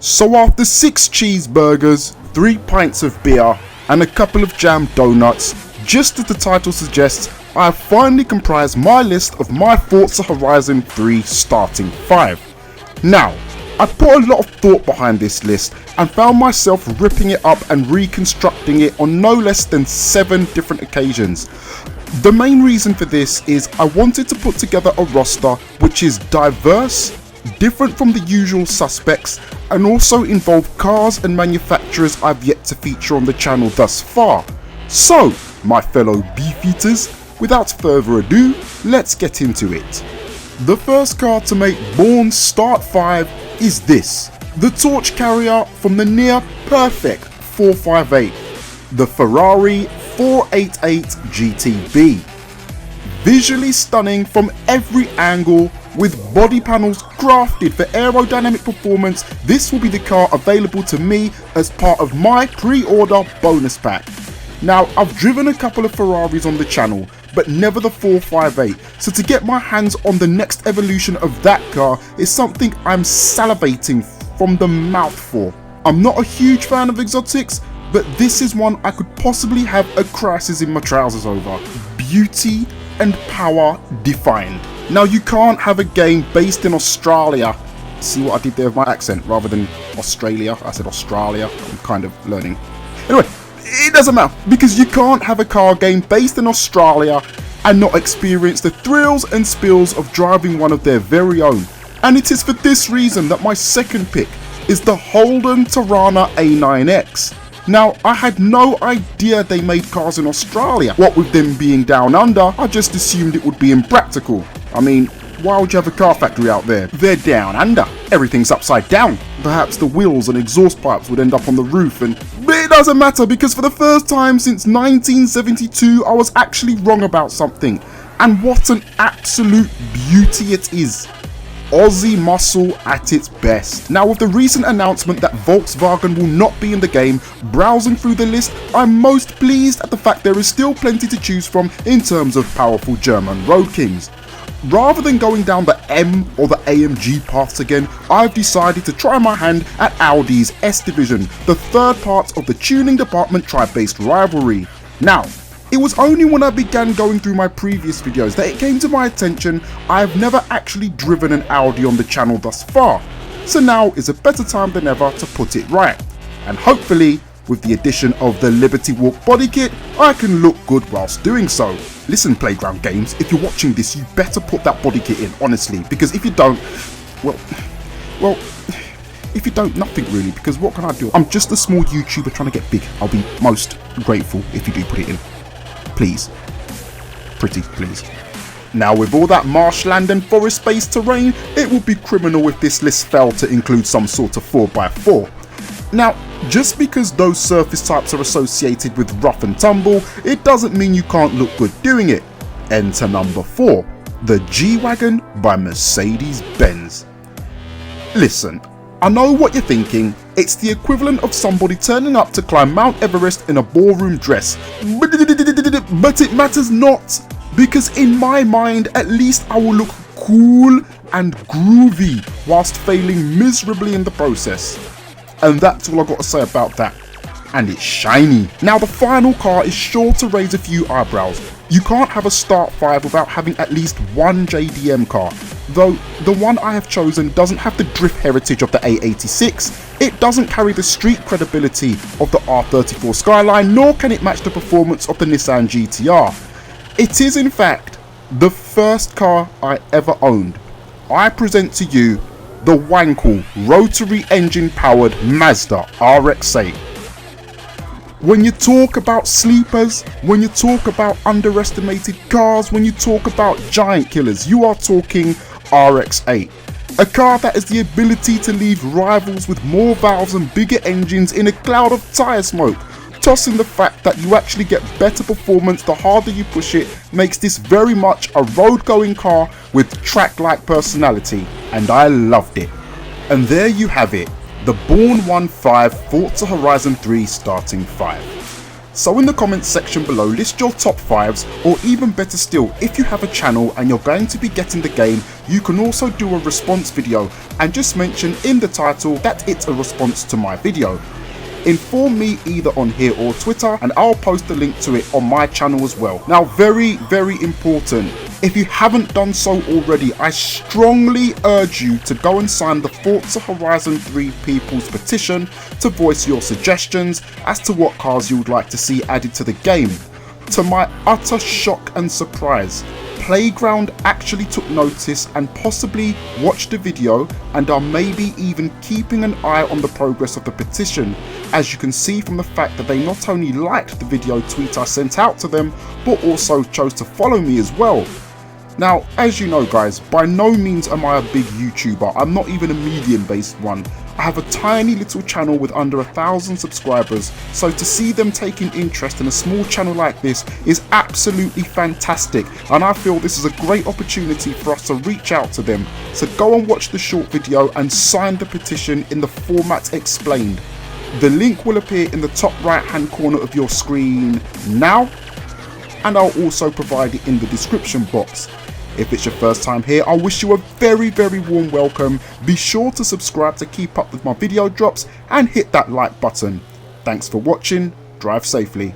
So after 6 cheeseburgers, 3 pints of beer and a couple of jam donuts, just as the title suggests, I have finally comprised my list of my Forza Horizon 3 starting 5. Now, I put a lot of thought behind this list and found myself ripping it up and reconstructing it on no less than 7 different occasions. The main reason for this is I wanted to put together a roster which is diverse, different from the usual suspects, and also involve cars and manufacturers I've yet to feature on the channel thus far. So, my fellow beef eaters, without further ado, let's get into it. The first car to make BOURNE'S Start 5 is this, the torch carrier from the near perfect 458, the Ferrari 488 GTB. Visually stunning from every angle, with body panels crafted for aerodynamic performance, this will be the car available to me as part of my pre-order bonus pack. Now, I've driven a couple of Ferraris on the channel, but never the 458, so to get my hands on the next evolution of that car is something I'm salivating from the mouth for. I'm not a huge fan of exotics, but this is one I could possibly have a crisis in my trousers over. Beauty and power defined. Now, you can't have a game based in Australia. See what I did there with my accent? Rather than Australia, I said Australia. I'm kind of learning. Anyway, it doesn't matter, because you can't have a car game based in Australia and not experience the thrills and spills of driving one of their very own. And it is for this reason that my second pick is the Holden Torana A9X. Now, I had no idea they made cars in Australia. What with them being down under, I just assumed it would be impractical. I mean, why would you have a car factory out there? They're down under. Everything's upside down. Perhaps the wheels and exhaust pipes would end up on the roof, and it doesn't matter, because for the first time since 1972, I was actually wrong about something. And what an absolute beauty it is. Aussie muscle at its best. Now, with the recent announcement that Volkswagen will not be in the game, browsing through the list, I'm most pleased at the fact there is still plenty to choose from in terms of powerful German road kings. Rather than going down the M or the AMG paths again, I've decided to try my hand at Audi's S division, the third part of the tuning department tri-based rivalry. Now, it was only when I began going through my previous videos that it came to my attention I've never actually driven an Audi on the channel thus far, so now is a better time than ever to put it right, and hopefully with the addition of the Liberty Walk body kit, I can look good whilst doing so. Listen, Playground Games, if you're watching this, you better put that body kit in, honestly, because if you don't, well, if you don't, nothing really, because what can I do? I'm just a small YouTuber trying to get big. I'll be most grateful if you do put it in. Please. Pretty please. Now, with all that marshland and forest-based terrain, it would be criminal if this list failed to include some sort of 4x4. Now, just because those surface types are associated with rough and tumble, it doesn't mean you can't look good doing it. Enter number 4, the Gwagen by Mercedes-Benz. Listen, I know what you're thinking, it's the equivalent of somebody turning up to climb Mount Everest in a ballroom dress, but it matters not, because in my mind at least I will look cool and groovy whilst failing miserably in the process. And that's all I got to say about that. And it's shiny. Now, the final car is sure to raise a few eyebrows. You can't have a Start 5 without having at least one JDM car, though the one I have chosen doesn't have the drift heritage of the A86, it doesn't carry the street credibility of the R34 Skyline, nor can it match the performance of the Nissan GTR. It is in fact the first car I ever owned. I present to you the Wagon rotary engine powered Mazda RX-8. When you talk about sleepers, when you talk about underestimated cars, when you talk about giant killers, you are talking RX-8. A car that has the ability to leave rivals with more valves and bigger engines in a cloud of tyre smoke. Tossing the fact that you actually get better performance the harder you push it makes this very much a road-going car with track-like personality, and I loved it. And there you have it, the BOURNE 1.5 Forza Horizon 3 Starting 5. So in the comments section below, list your top 5s, or even better still, if you have a channel and you're going to be getting the game, you can also do a response video and just mention in the title that it's a response to my video. Inform me either on here or Twitter and I'll post a link to it on my channel as well. Now very important, if you haven't done so already, I strongly urge you to go and sign the Forza Horizon 3 People's Petition to voice your suggestions as to what cars you would like to see added to the game. To my utter shock and surprise, Playground actually took notice and possibly watched the video and are maybe even keeping an eye on the progress of the petition, as you can see from the fact that they not only liked the video tweet I sent out to them, but also chose to follow me as well. Now, as you know guys, by no means am I a big YouTuber, I'm not even a medium based one. I have a tiny little channel with under 1,000 subscribers, so to see them taking interest in a small channel like this is absolutely fantastic, and I feel this is a great opportunity for us to reach out to them. So go and watch the short video and sign the petition in the format explained. The link will appear in the top right hand corner of your screen now, and I'll also provide it in the description box. If it's your first time here, I wish you a very warm welcome. Be sure to subscribe to keep up with my video drops and hit that like button. Thanks for watching, drive safely.